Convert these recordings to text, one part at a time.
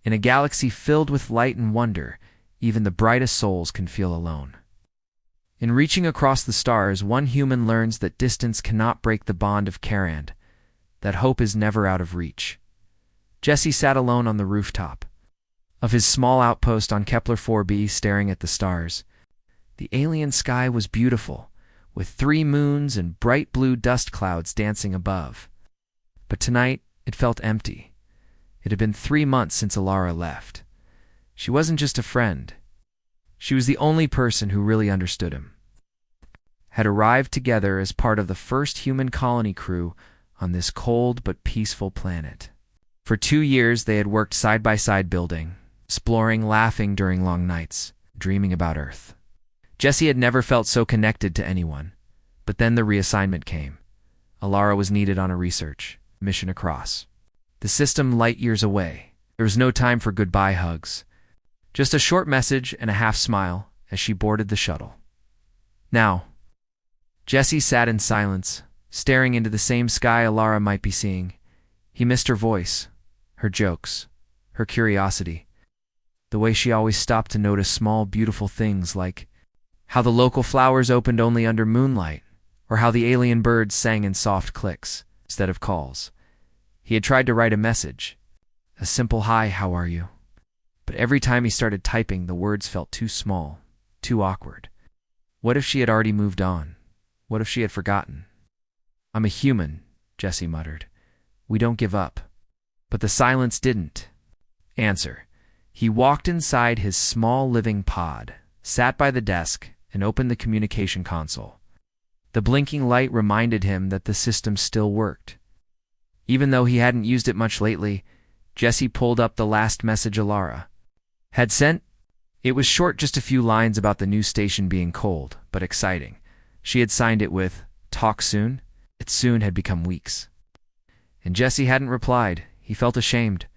In a galaxy filled with light and wonder, even the brightest souls can feel alone. In reaching across the stars, one human learns that distance cannot break the bond of Carand, that hope is never out of reach. Jesse sat alone on the rooftop of his small outpost on Kepler 4b, staring at the stars. The alien sky was beautiful, with 3 moons and bright blue dust clouds dancing above. But tonight, it felt empty. It had been 3 months since Alara left. She wasn't just a friend. She was the only person who really understood him. Had arrived together as part of the first human colony crew on this cold but peaceful planet. For 2 years, they had worked side by side building, exploring, laughing during long nights, dreaming about Earth. Jesse had never felt so connected to anyone. But then the reassignment came. Alara was needed on a research mission across the system light years away. There was no time for goodbye hugs. Just a short message and a half smile as she boarded the shuttle. Now, Jesse sat in silence, staring into the same sky Alara might be seeing. He missed her voice, her jokes, her curiosity, the way she always stopped to notice small, beautiful things like how the local flowers opened only under moonlight, or how the alien birds sang in soft clicks instead of calls. He had tried to write a message, a simple "Hi, how are you?" But every time he started typing, the words felt too small, too awkward. What if she had already moved on? What if she had forgotten? "I'm a human," Jesse muttered. "We don't give up." But the silence didn't answer. He walked inside his small living pod, sat by the desk, and opened the communication console. The blinking light reminded him that the system still worked. Even though he hadn't used it much lately, Jesse pulled up the last message Alara had sent. It was short, just a few lines about the new station being cold, but exciting. She had signed it with, "Talk soon." It soon had become weeks. And Jesse hadn't replied. He felt ashamed.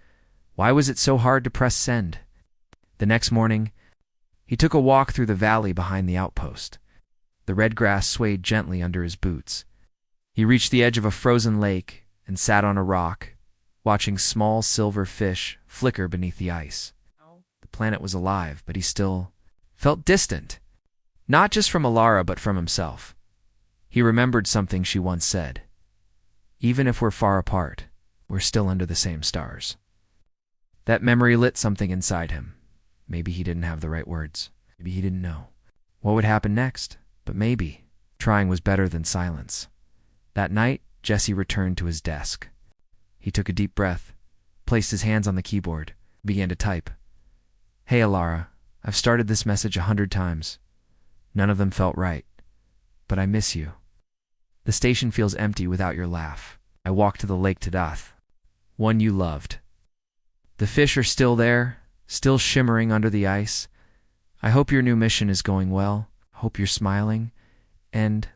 Why was it so hard to press send? The next morning, he took a walk through the valley behind the outpost. The red grass swayed gently under his boots. He reached the edge of a frozen lake and sat on a rock, watching small silver fish flicker beneath the ice. The planet was alive, but he still felt distant. Not just from Alara, but from himself. He remembered something she once said. "Even if we're far apart, we're still under the same stars." That memory lit something inside him. Maybe he didn't have the right words. Maybe he didn't know what would happen next. But maybe trying was better than silence. That night, Jesse returned to his desk. He took a deep breath, placed his hands on the keyboard, began to type. "Hey, Alara, I've started this message 100 times. None of them felt right. But I miss you. The station feels empty without your laugh. I walked to the lake QAThe, one you loved. The fish are still there, still shimmering under the ice. I hope your new mission is going well. Hope you're smiling. And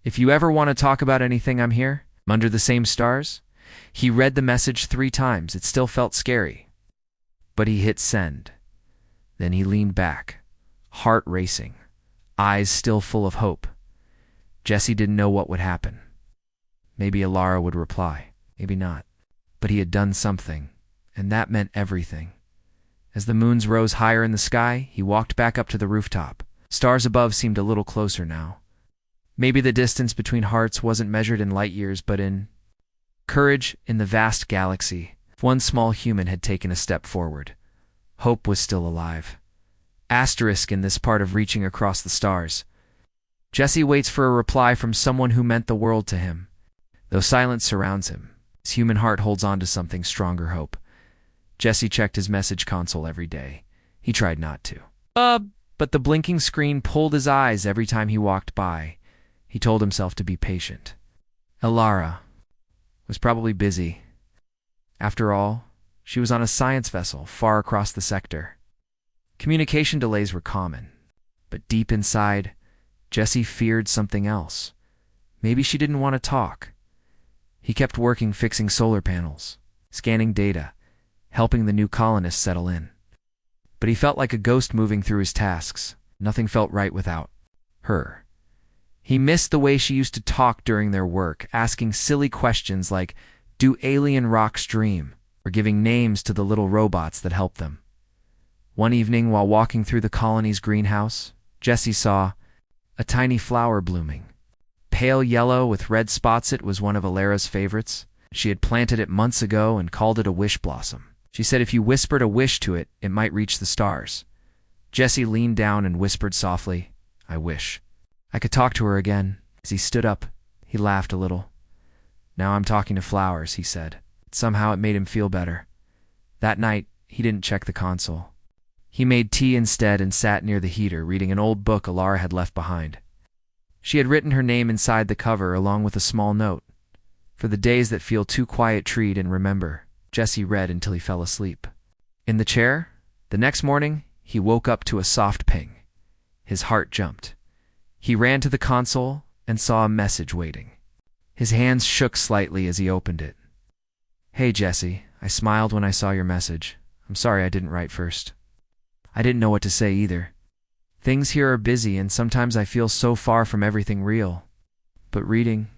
if you ever want to talk about anything, I'm here, under the same stars." He read the message 3 times. It still felt scary. But he hit send. Then he leaned back, heart racing, eyes still full of hope. Jesse didn't know what would happen. Maybe Alara would reply. Maybe not. But he had done something, and that meant everything. As the moons rose higher in the sky, he walked back up to the rooftop. Stars above seemed a little closer now. Maybe the distance between hearts wasn't measured in light years, but in courage in the vast galaxy. If one small human had taken a step forward, hope was still alive. Asterisk in this part of reaching across the stars. Jesse waits for a reply from someone who meant the world to him. Though silence surrounds him, his human heart holds on to something stronger, hope. Jesse checked his message console every day. He tried not to. But the blinking screen pulled his eyes every time he walked by. He told himself to be patient. Alara was probably busy. After all, she was on a science vessel far across the sector. Communication delays were common, but deep inside, Jesse feared something else. Maybe she didn't want to talk. He kept working, fixing solar panels, scanning data, helping the new colonists settle in. But he felt like a ghost moving through his tasks. Nothing felt right without her. He missed the way she used to talk during their work, asking silly questions like, "Do alien rocks dream?" or giving names to the little robots that helped them. One evening, while walking through the colony's greenhouse, Jessie saw a tiny flower blooming. Pale yellow with red spots, it was one of Alara's favorites. She had planted it months ago and called it a wish blossom. She said if you whispered a wish to it, it might reach the stars. Jessie leaned down and whispered softly, "I wish I could talk to her again." As he stood up, he laughed a little. "Now I'm talking to flowers," he said. Somehow it made him feel better. That night, he didn't check the console. He made tea instead and sat near the heater, reading an old book Alara had left behind. She had written her name inside the cover along with a small note. For the days that feel too quiet to read and remember, Jessie read until he fell asleep. In the chair, the next morning, he woke up to a soft ping. His heart jumped. He ran to the console and saw a message waiting. His hands shook slightly as he opened it. "Hey, Jessie, I smiled when I saw your message. I'm sorry I didn't write first. I didn't know what to say either. Things here are busy and sometimes I feel so far from everything real. But reading,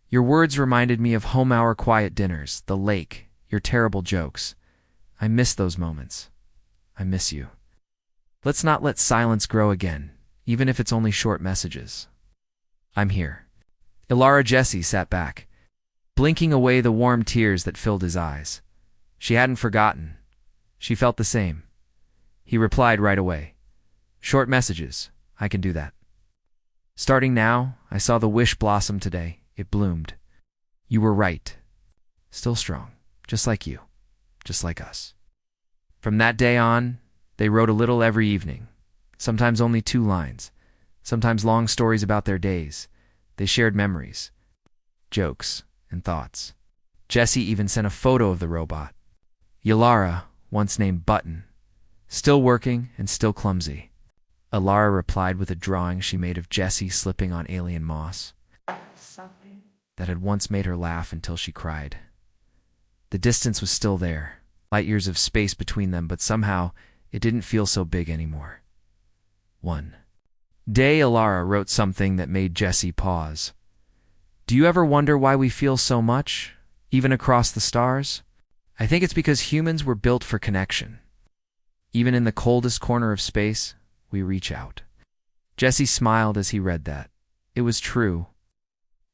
your words reminded me of home hour quiet dinners, the lake, your terrible jokes. I miss those moments. I miss you. Let's not let silence grow again, even if it's only short messages. I'm here." Alara Jessie sat back, blinking away the warm tears that filled his eyes. She hadn't forgotten. She felt the same. He replied right away. "Short messages. I can do that. Starting now, I saw the wish blossom today. It bloomed. You were right. Still strong. Just like you. Just like us." From that day on, they wrote a little every evening. Sometimes only 2 lines. Sometimes long stories about their days. They shared memories, jokes, and thoughts. Jessie even sent a photo of the robot. Alara, once named Button, still working and still clumsy. Alara replied with a drawing she made of Jessie slipping on alien moss that had once made her laugh until she cried. The distance was still there, light years of space between them, but somehow it didn't feel so big anymore. One day, Alara wrote something that made Jessie pause. "Do you ever wonder why we feel so much, even across the stars? I think it's because humans were built for connection. Even in the coldest corner of space, we reach out." Jessie smiled as he read that. It was true.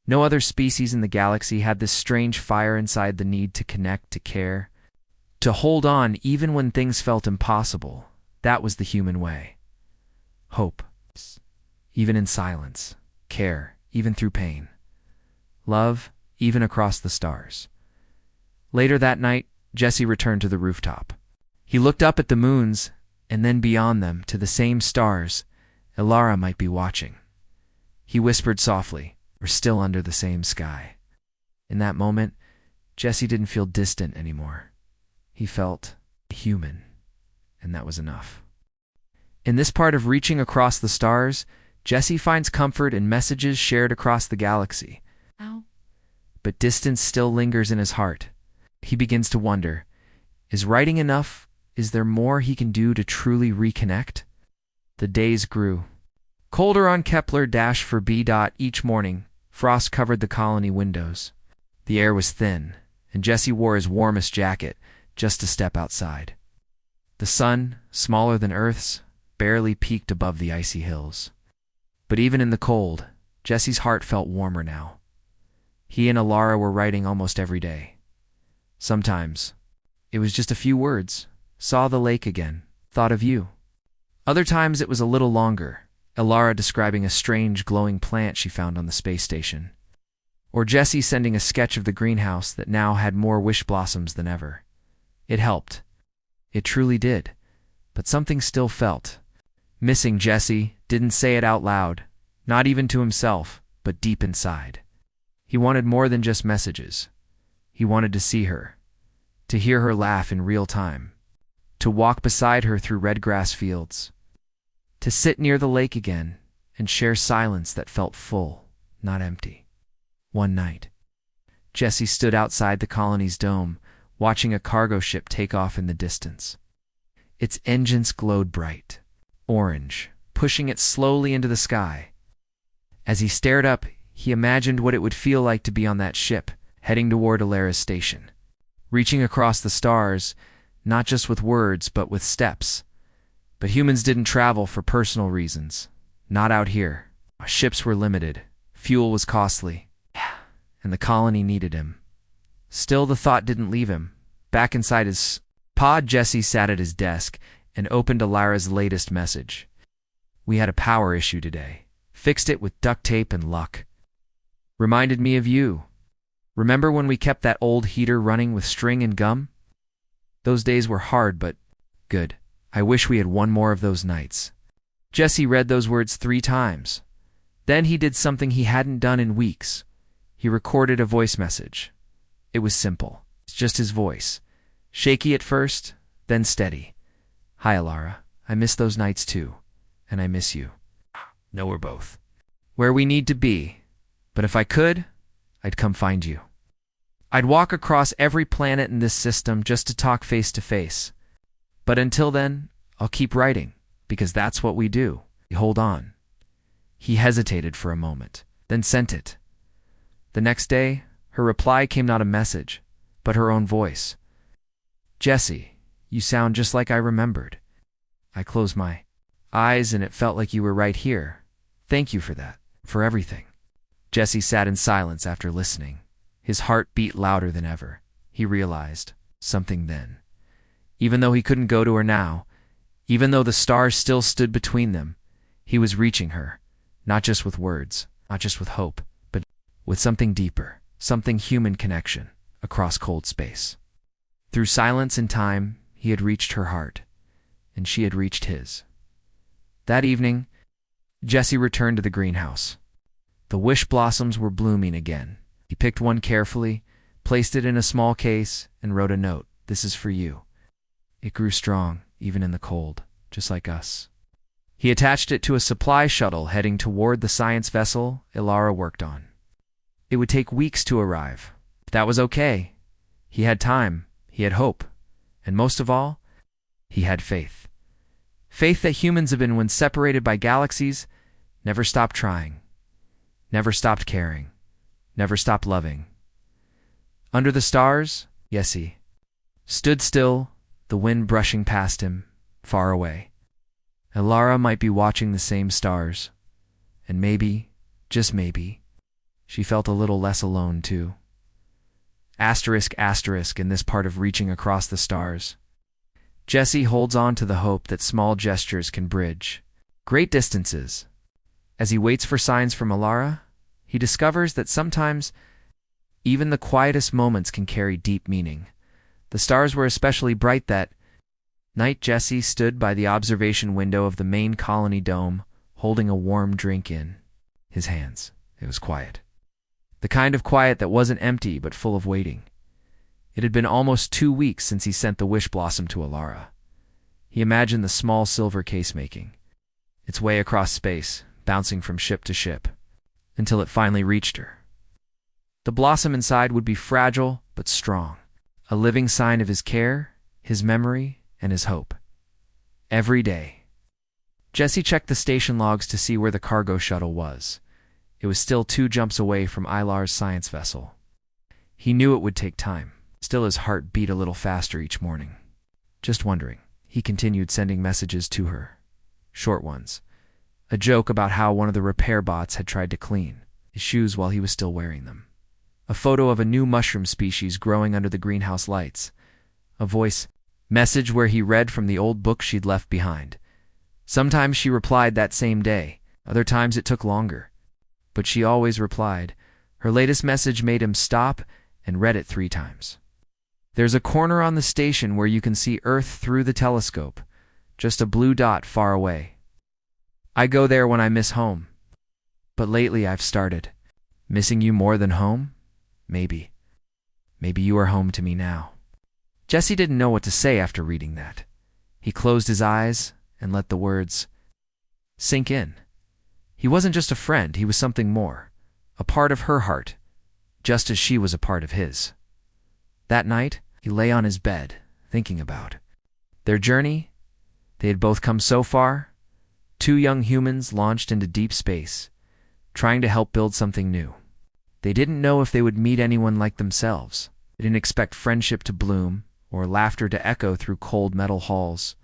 No other species in the galaxy had this strange fire inside the need to connect, to care, to hold on even when things felt impossible. That was the human way. Hope, even in silence. Care, even through pain. Love, even across the stars. Later that night, Jessie returned to the rooftop. He looked up at the moons, and then beyond them to the same stars Alara might be watching. He whispered softly, "We're still under the same sky." In that moment, Jessie didn't feel distant anymore. He felt human, and that was enough. In this part of Reaching Across the Stars, Jessie finds comfort in messages shared across the galaxy. But distance still lingers in his heart. He begins to wonder, is writing enough? Is there more he can do to truly reconnect? The days grew. Colder on Kepler-4b. Each morning, frost covered the colony windows. The air was thin, and Jessie wore his warmest jacket just to step outside. The sun, smaller than Earth's, barely peaked above the icy hills. But even in the cold, Jessie's heart felt warmer now. He and Alara were writing almost every day. Sometimes, it was just a few words. Saw the lake again. Thought of you. Other times it was a little longer. Alara describing a strange glowing plant she found on the space station. Or Jessie sending a sketch of the greenhouse that now had more wish blossoms than ever. It helped. It truly did. But something still felt. Missing Jessie, didn't say it out loud. Not even to himself, but deep inside. He wanted more than just messages. He wanted to see her. To hear her laugh in real time. To walk beside her through red grass fields. To sit near the lake again and share silence that felt full, not empty. One night, Jessie stood outside the colony's dome, watching a cargo ship take off in the distance. Its engines glowed bright, orange, pushing it slowly into the sky. As he stared up, he imagined what it would feel like to be on that ship, heading toward Alara's station. reaching across the stars, not just with words, but with steps. But humans didn't travel for personal reasons. Not out here. Ships were limited. Fuel was costly. And the colony needed him. Still, the thought didn't leave him. Back inside his pod, Jesse sat at his desk and opened Alara's latest message. "We had a power issue today. Fixed it with duct tape and luck. Reminded me of you. Remember when we kept that old heater running with string and gum? Those days were hard, but good. I wish we had one more of those nights." Jesse read those words 3 times. Then he did something he hadn't done in weeks. He recorded a voice message. It was simple. It's just his voice. Shaky at first, then steady. "Hi, Alara. I miss those nights too. And I miss you. No, we're both where we need to be. But if I could, I'd come find you. I'd walk across every planet in this system just to talk face to face. But until then, I'll keep writing, because that's what we do. Hold on." He hesitated for a moment, then sent it. The next day, her reply came not a message, but her own voice. "Jesse, you sound just like I remembered. I closed my eyes and it felt like you were right here. Thank you for that, for everything." Jesse sat in silence after listening. His heart beat louder than ever. He realized something then. Even though he couldn't go to her now, even though the stars still stood between them, he was reaching her, not just with words, not just with hope, but with something deeper, something human connection, across cold space. Through silence and time, he had reached her heart, and she had reached his. That evening, Jesse returned to the greenhouse. The wish blossoms were blooming again. He picked one carefully, placed it in a small case, and wrote a note. "This is for you." It grew strong, even in the cold, just like us. He attached it to a supply shuttle heading toward the science vessel Alara worked on. It would take weeks to arrive. But that was okay. He had time, he had hope, and most of all, he had faith. Faith that humans have been, when separated by galaxies, never stopped trying, never stopped caring, never stopped loving. Under the stars, Jesse stood still, the wind brushing past him, far away. Alara might be watching the same stars, and maybe, just maybe, she felt a little less alone too. Asterisk, asterisk in this part of reaching across the stars. Jesse holds on to the hope that small gestures can bridge great distances. As he waits for signs from Alara, he discovers that sometimes even the quietest moments can carry deep meaning. The stars were especially bright that night. Jesse stood by the observation window of the main colony dome, holding a warm drink in his hands. It was quiet. The kind of quiet that wasn't empty but full of waiting. It had been almost 2 weeks since he sent the wish blossom to Alara. He imagined the small silver case making its way across space, bouncing from ship to ship, until it finally reached her. The blossom inside would be fragile but strong, a living sign of his care, his memory, and his hope. Every day, Jesse checked the station logs to see where the cargo shuttle was. It was still 2 jumps away from Ilar's science vessel. He knew it would take time. Still, his heart beat a little faster each morning. Just wondering, he continued sending messages to her. Short ones. A joke about how one of the repair bots had tried to clean his shoes while he was still wearing them. A photo of a new mushroom species growing under the greenhouse lights. A voice message where he read from the old book she'd left behind. Sometimes she replied that same day. Other times it took longer. But she always replied. Her latest message made him stop and read it 3 times. "There's a corner on the station where you can see Earth through the telescope. Just a blue dot far away. I go there when I miss home. But lately I've started missing you more than home. Maybe you are home to me now." Jesse didn't know what to say after reading that. He closed his eyes and let the words sink in. He wasn't just a friend, he was something more. A part of her heart, just as she was a part of his. That night, he lay on his bed, thinking about their journey. They had both come so far. 2 young humans launched into deep space, trying to help build something new. They didn't know if they would meet anyone like themselves. They didn't expect friendship to bloom or laughter to echo through cold metal halls,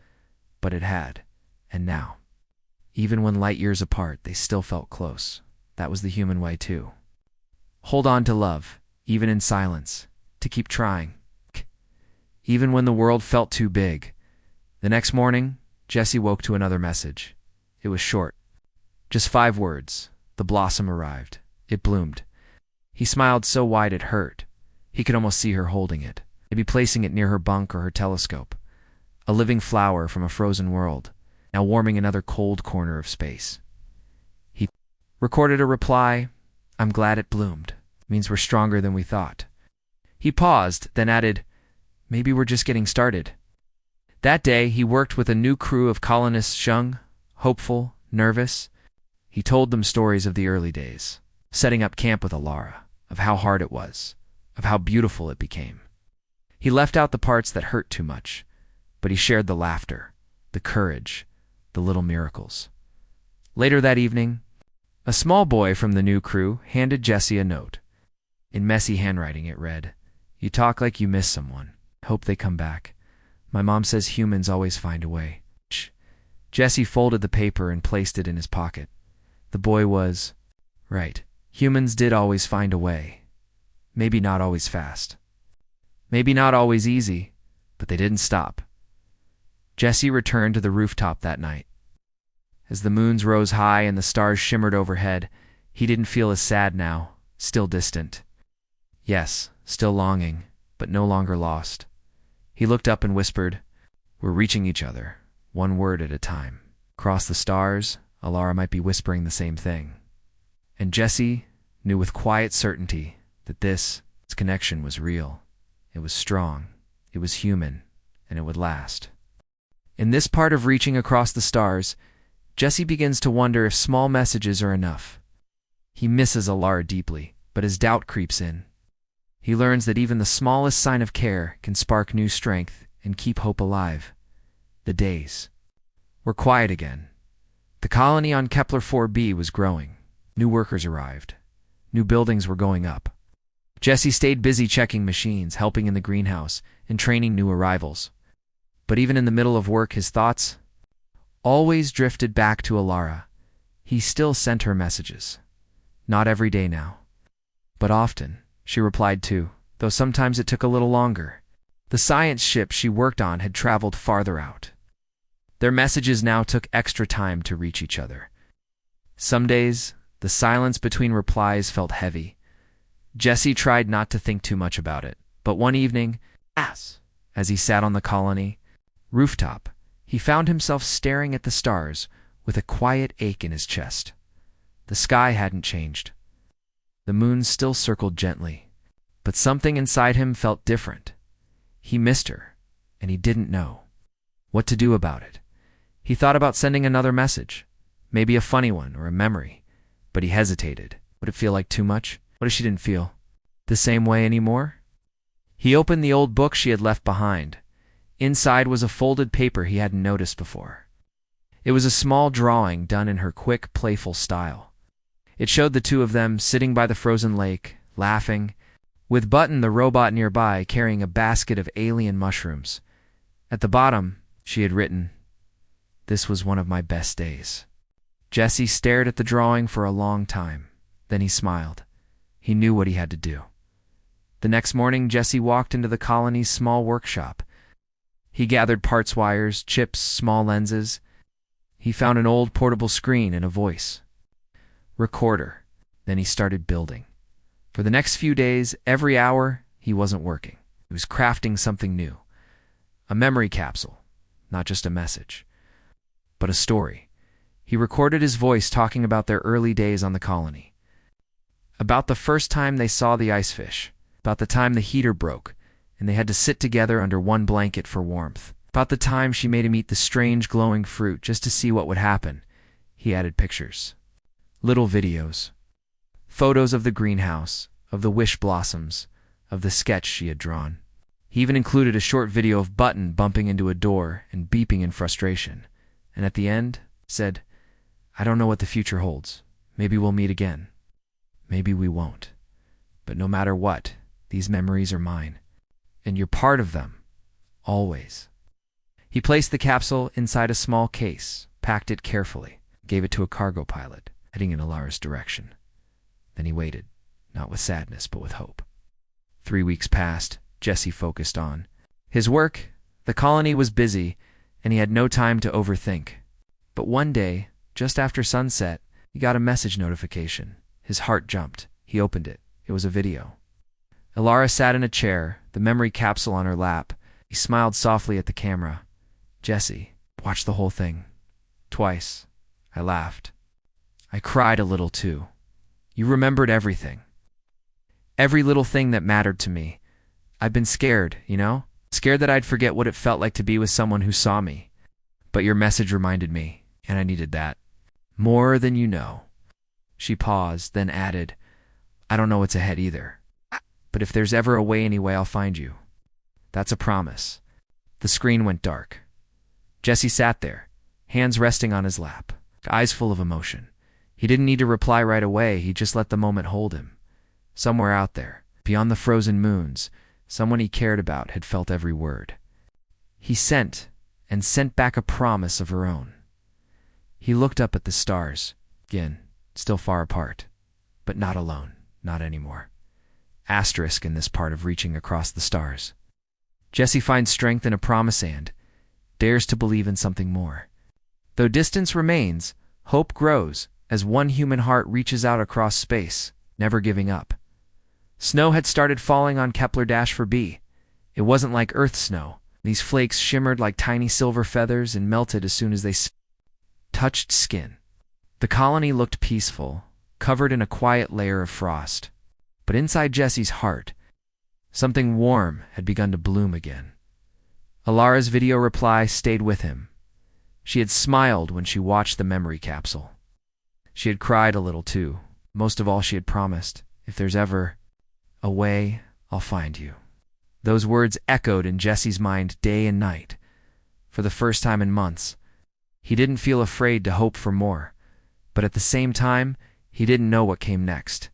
but it had, and now. Even when light years apart, they still felt close. That was the human way too. Hold on to love, even in silence, to keep trying. Even when the world felt too big. The next morning, Jesse woke to another message. It was short. Just 5 words. The blossom arrived. It bloomed. He smiled so wide it hurt. He could almost see her holding it, maybe placing it near her bunk or her telescope. A living flower from a frozen world, now warming another cold corner of space. He recorded a reply, "I'm glad it bloomed. Means we're stronger than we thought." He paused, then added, "Maybe we're just getting started." That day, he worked with a new crew of colonists, young, hopeful, nervous. He told them stories of the early days, setting up camp with Alara, of how hard it was, of how beautiful it became. He left out the parts that hurt too much, but he shared the laughter, the courage, the little miracles. Later that evening, a small boy from the new crew handed Jesse a note. In messy handwriting it read, "You talk like you miss someone. Hope they come back. My mom says humans always find a way." Jesse folded the paper and placed it in his pocket. The boy was right. Humans did always find a way. Maybe not always fast. Maybe not always easy, but they didn't stop. Jesse returned to the rooftop that night. As the moons rose high and the stars shimmered overhead, he didn't feel as sad now, still distant. Yes, still longing, but no longer lost. He looked up and whispered, "We're reaching each other, one word at a time." Across the stars, Alara might be whispering the same thing. And Jesse knew with quiet certainty that this connection was real. It was strong, it was human, and it would last. In this part of reaching across the stars, Jesse begins to wonder if small messages are enough. He misses Alara deeply, but his doubt creeps in. He learns that even the smallest sign of care can spark new strength and keep hope alive. The days were quiet again. The colony on Kepler 4b was growing. New workers arrived. New buildings were going up. Jesse stayed busy checking machines, helping in the greenhouse, and training new arrivals. But even in the middle of work, his thoughts always drifted back to Alara. He still sent her messages. Not every day now, but often. She replied too, though sometimes it took a little longer. The science ship she worked on had traveled farther out. Their messages now took extra time to reach each other. Some days, the silence between replies felt heavy. Jesse tried not to think too much about it, but one evening, as he sat on the colony rooftop, he found himself staring at the stars with a quiet ache in his chest. The sky hadn't changed. The moon still circled gently, but something inside him felt different. He missed her, and he didn't know what to do about it. He thought about sending another message, maybe a funny one or a memory, but he hesitated. Would it feel like too much? What if she didn't feel the same way anymore? He opened the old book she had left behind. Inside was a folded paper he hadn't noticed before. It was a small drawing done in her quick, playful style. It showed the two of them sitting by the frozen lake, laughing, with Button the robot nearby carrying a basket of alien mushrooms. At the bottom, she had written, "This was one of my best days." Jesse stared at the drawing for a long time. Then he smiled. He knew what he had to do. The next morning, Jesse walked into the colony's small workshop. He gathered parts wires, chips, small lenses. He found an old portable screen and a voice recorder. Then he started building. For the next few days, every hour, he wasn't working. He was crafting something new. A memory capsule, not just a message, but a story. He recorded his voice talking about their early days on the colony. About the first time they saw the ice fish. About the time the heater broke, and they had to sit together under one blanket for warmth. About the time she made him eat the strange glowing fruit just to see what would happen. He added pictures. Little videos. Photos of the greenhouse, of the wish blossoms, of the sketch she had drawn. He even included a short video of Button bumping into a door and beeping in frustration. And at the end, said, "I don't know what the future holds. Maybe we'll meet again. Maybe we won't. But no matter what, these memories are mine." and you're part of them. Always. He placed the capsule inside a small case, packed it carefully, gave it to a cargo pilot, heading in Alara's direction. Then he waited, not with sadness, but with hope. 3 weeks passed. Jesse focused on his work. The colony was busy, and he had no time to overthink. But one day, just after sunset, he got a message notification. His heart jumped. He opened it. It was a video. Alara sat in a chair, the memory capsule on her lap. He smiled softly at the camera. Jesse, watch the whole thing. Twice. I laughed. I cried a little too. You remembered everything. Every little thing that mattered to me. I've been scared, you know? Scared that I'd forget what it felt like to be with someone who saw me. But your message reminded me, and I needed that. More than you know. She paused, then added, I don't know what's ahead either. But if there's ever a way anyway, I'll find you. That's a promise. The screen went dark. Jesse sat there, hands resting on his lap, eyes full of emotion. He didn't need to reply right away, he just let the moment hold him. Somewhere out there, beyond the frozen moons, someone he cared about had felt every word. He sent back a promise of her own. He looked up at the stars, again, still far apart, but not alone, not anymore. Asterisk in this part of reaching across the stars. Jesse finds strength in a promise and dares to believe in something more. Though distance remains, hope grows as one human heart reaches out across space, never giving up. Snow had started falling on Kepler-4b. It wasn't like Earth snow. These flakes shimmered like tiny silver feathers and melted as soon as they touched skin. The colony looked peaceful, covered in a quiet layer of frost. But inside Jesse's heart, something warm had begun to bloom again. Alara's video reply stayed with him. She had smiled when she watched the memory capsule. She had cried a little too. Most of all, she had promised, if there's ever a way, I'll find you. Those words echoed in Jesse's mind day and night. For the first time in months, he didn't feel afraid to hope for more, but at the same time, he didn't know what came next.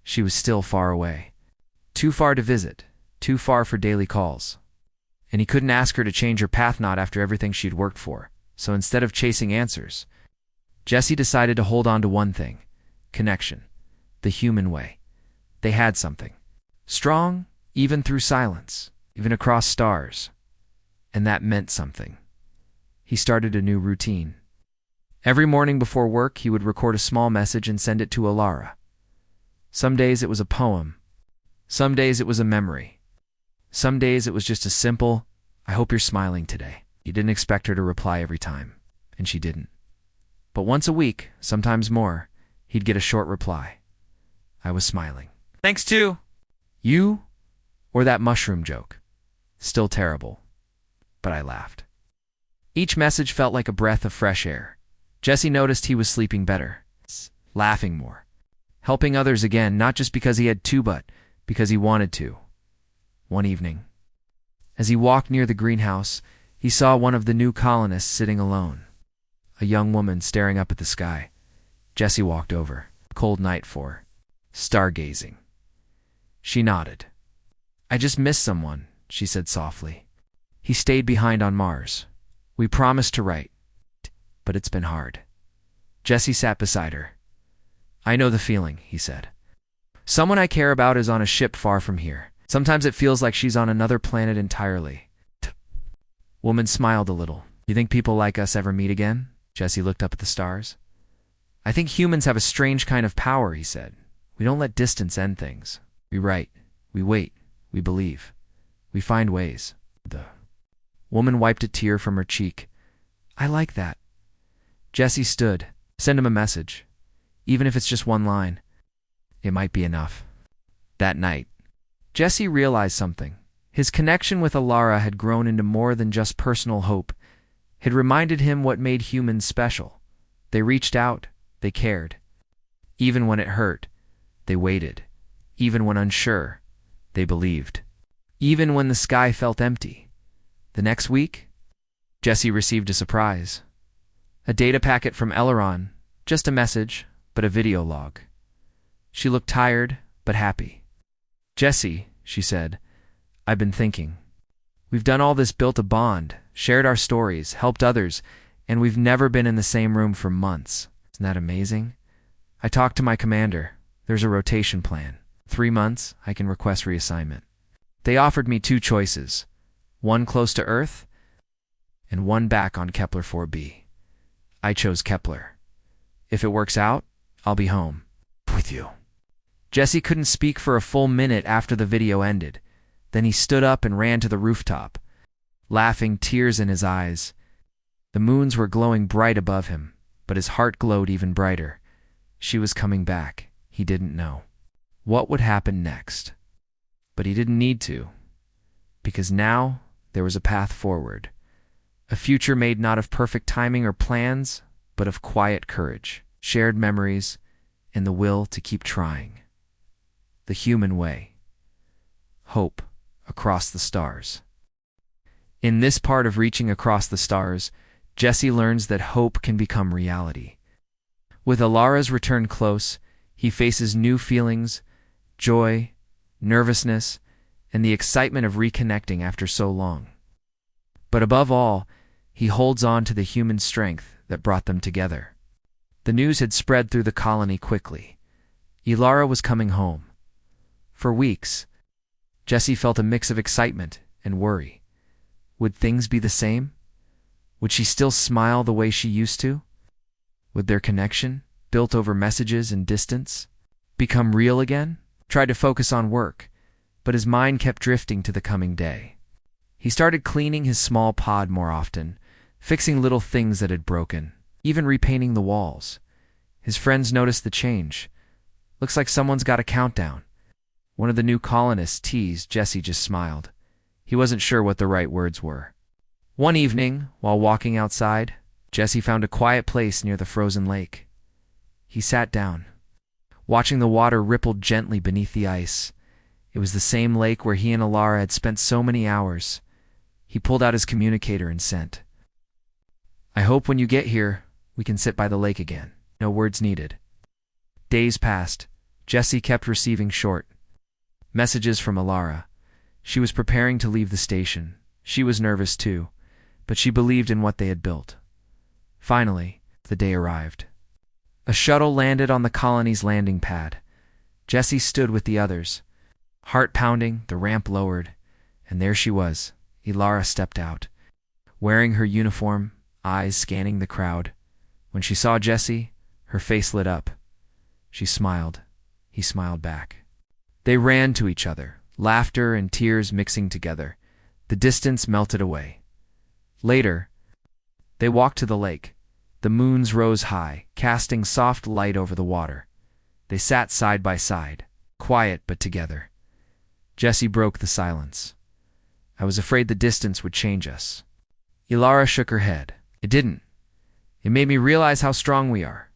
She was still far away. Too far to visit, too far for daily calls. And he couldn't ask her to change her path not after everything she'd worked for. So instead of chasing answers, Jesse decided to hold on to one thing: connection, the human way. They had something. Strong, even through silence, even across stars. And that meant something. He started a new routine. Every morning before work, he would record a small message and send it to Alara. Some days it was a poem. Some days it was a memory. Some days it was just a simple, I hope you're smiling today. He didn't expect her to reply every time, and she didn't. But once a week, sometimes more, he'd get a short reply. I was smiling. Thanks to you, or that mushroom joke. Still terrible, but I laughed. Each message felt like a breath of fresh air. Jesse noticed he was sleeping better, laughing more, helping others again, not just because he had to, but because he wanted to. One evening, as he walked near the greenhouse, he saw one of the new colonists sitting alone, a young woman staring up at the sky. Jesse walked over. Cold night for stargazing. She nodded. I just missed someone, she said softly. He stayed behind on Mars. We promised to write, but it's been hard. Jesse sat beside her. I know the feeling, he said. Someone I care about is on a ship far from here. Sometimes it feels like she's on another planet entirely. Woman smiled a little. You think people like us ever meet again? Jesse looked up at the stars. I think humans have a strange kind of power, he said. We don't let distance end things. We write, we wait, we believe. We find ways. The woman wiped a tear from her cheek. I like that. Jesse stood. Send him a message. Even if it's just one line. It might be enough. That night, Jesse realized something. His connection with Alara had grown into more than just personal hope. It reminded him what made humans special. They reached out. They cared. Even when it hurt, they waited. Even when unsure, they believed. Even when the sky felt empty. The next week, Jesse received a surprise. A data packet from Eleron. Just a message, but a video log. She looked tired, but happy. Jesse, she said, I've been thinking. We've done all this, built a bond, shared our stories, helped others, and we've never been in the same room for months. Isn't that amazing? I talked to my commander. There's a rotation plan. 3 months, I can request reassignment. They offered me 2 choices, one close to Earth and one back on Kepler 4b. I chose Kepler. If it works out, I'll be home with you. Jesse couldn't speak for a full minute after the video ended. Then he stood up and ran to the rooftop, laughing, tears in his eyes. The moons were glowing bright above him, but his heart glowed even brighter. She was coming back. He didn't know what would happen next. But he didn't need to, because now there was a path forward. A future made not of perfect timing or plans, but of quiet courage, shared memories, and the will to keep trying. The human way. Hope across the stars. In this part of Reaching Across the Stars, Jesse learns that hope can become reality. With Alara's return close, he faces new feelings, joy, nervousness, and the excitement of reconnecting after so long. But above all, he holds on to the human strength that brought them together. The news had spread through the colony quickly. Alara was coming home. For weeks, Jesse felt a mix of excitement and worry. Would things be the same? Would she still smile the way she used to? Would their connection, built over messages and distance, become real again? Tried to focus on work, but his mind kept drifting to the coming day. He started cleaning his small pod more often, fixing little things that had broken, even repainting the walls. His friends noticed the change. Looks like someone's got a countdown. One of the new colonists teased. Jesse just smiled. He wasn't sure what the right words were. One evening, while walking outside, Jesse found a quiet place near the frozen lake. He sat down, watching the water ripple gently beneath the ice. It was the same lake where he and Alara had spent so many hours. He pulled out his communicator and sent. I hope when you get here, we can sit by the lake again. No words needed. Days passed. Jesse kept receiving short messages from Alara. She was preparing to leave the station. She was nervous too, but she believed in what they had built. Finally, the day arrived. A shuttle landed on the colony's landing pad. Jesse stood with the others. Heart pounding, the ramp lowered, and there she was. Alara stepped out, wearing her uniform, eyes scanning the crowd. When she saw Jesse, her face lit up. She smiled. He smiled back. They ran to each other, laughter and tears mixing together. The distance melted away. Later, they walked to the lake. The moons rose high, casting soft light over the water. They sat side by side, quiet but together. Jesse broke the silence. I was afraid the distance would change us. Alara shook her head. It didn't. It made me realize how strong we are,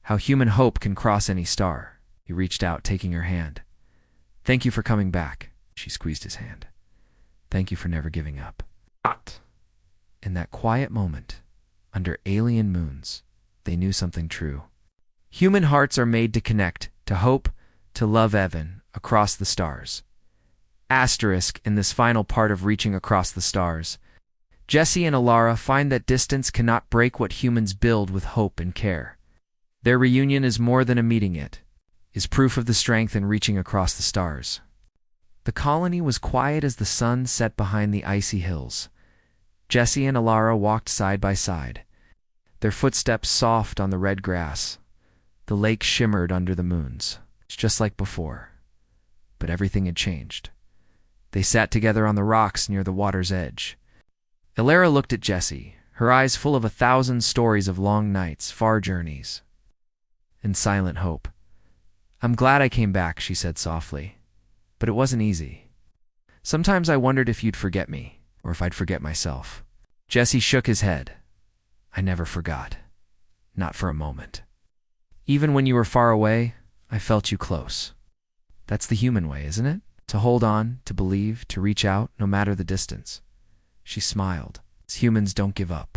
how human hope can cross any star. He reached out, taking her hand. Thank you for coming back. She squeezed his hand. Thank you for never giving up. In that quiet moment, under alien moons, they knew something true. Human hearts are made to connect, to hope, to love even across the stars. Asterisk in this final part of Reaching Across the Stars. Jesse and Alara find that distance cannot break what humans build with hope and care. Their reunion is more than a meeting, it is proof of the strength in reaching across the stars. The colony was quiet as the sun set behind the icy hills. Jesse and Alara walked side by side, their footsteps soft on the red grass. The lake shimmered under the moons. It's just like before. But everything had changed. They sat together on the rocks near the water's edge. Alara looked at Jesse, her eyes full of 1,000 stories of long nights, far journeys, and silent hope. I'm glad I came back, she said softly. But it wasn't easy. Sometimes I wondered if you'd forget me, or if I'd forget myself. Jesse shook his head. I never forgot. Not for a moment. Even when you were far away, I felt you close. That's the human way, isn't it? To hold on, to believe, to reach out, no matter the distance. She smiled. Humans don't give up.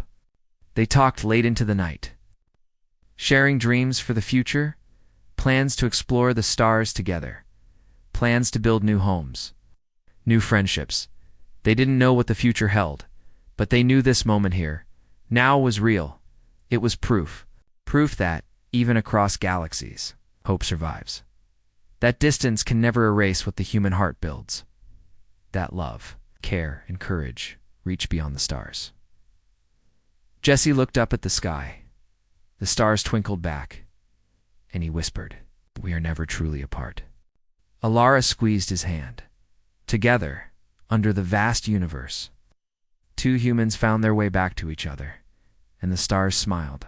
They talked late into the night, sharing dreams for the future, plans to explore the stars together, plans to build new homes. New friendships. They didn't know what the future held, but they knew this moment here, now, was real. It was proof. Proof that, even across galaxies, hope survives. That distance can never erase what the human heart builds. That love, care, and courage reach beyond the stars. Jesse looked up at the sky. The stars twinkled back, and he whispered, "We are never truly apart." Alara squeezed his hand. Together, under the vast universe, two humans found their way back to each other, and the stars smiled.